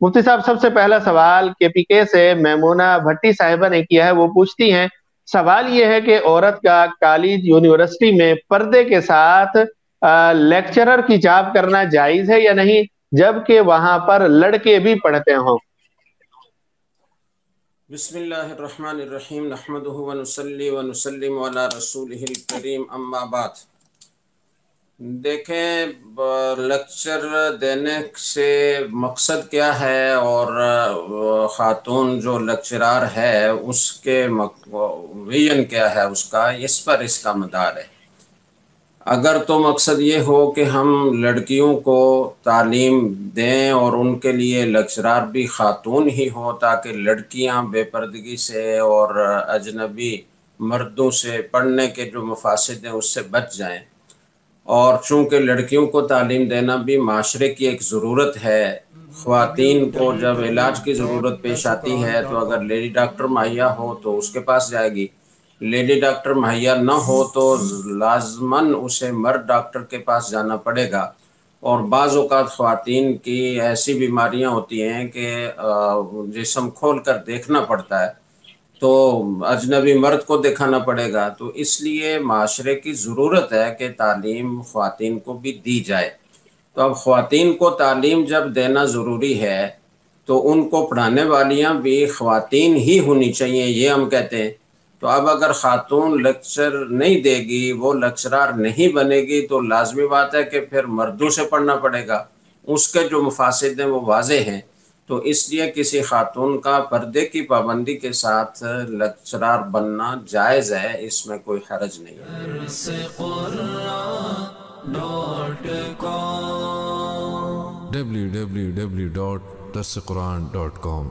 مفتی صاحب، سب سے پہلا سوال کے پی کے سے میمونہ بھٹی صاحبہ نے کیا ہے. وہ پوچھتی ہیں، سوال یہ ہے کہ عورت کا کالج یونیورسٹی میں پردے کے ساتھ لیکچرر کی جاب کرنا جائز ہے یا نہیں، جبکہ وہاں پر لڑکے بھی پڑھتے ہوں؟ بسم اللہ الرحمن الرحیم، نحمدہ ونصلی ونسلم علی رسولہ الکریم، اما بعد۔ دیکھیں، لیکچر دینے سے مقصد کیا ہے اور خاتون جو لیکچرار ہے اس کے ویژن کیا ہے، اس پر اس کا مدار ہے۔ اگر تو مقصد یہ ہو کہ ہم لڑکیوں کو تعلیم دیں اور ان کے لیے لیکچرار بھی خاتون ہی ہوں تاکہ لڑکیاں بے پردگی سے اور اجنبی مردوں سے پڑھنے کے جو مفاسد ہیں اس سے بچ جائیں، اور چونکہ لڑکیوں کو تعلیم دینا بھی معاشرے کی ایک ضرورت ہے، خواتین کو جب علاج کی ضرورت پیش آتی ہے تو اگر لیڈی ڈاکٹر مہیا ہو تو اس کے پاس جائے گی، لیڈی ڈاکٹر مہیا نہ ہو تو لازماً اسے مرد ڈاکٹر کے پاس جانا پڑے گا۔ اور بعض اوقات خواتین کی ایسی بیماریاں ہوتی ہیں کہ جسم کھول کر دیکھنا پڑتا ہے، تو اجنبی مرد کو دکھانا پڑے گا، تو اس لیے معاشرے کی ضرورت ہے کہ تعلیم خواتین کو بھی دی جائے۔ تو اب خواتین کو تعلیم جب دینا ضروری ہے تو ان کو پڑھانے والیاں بھی خواتین ہی ہونی چاہیے، یہ ہم کہتے ہیں۔ تو اب اگر خاتون لیکچر نہیں دے گی، وہ لیکچرار نہیں بنے گی، تو لازمی بات ہے کہ پھر مردوں سے پڑھنا پڑے گا، اس کے جو مفاسد ہیں وہ واضح ہیں۔ تو اس لیے کسی خاتون کا پردے کی پابندی کے ساتھ لیکچرار بننا جائز ہے، اس میں کوئی حرج نہیں ہے۔ www.darsequran.com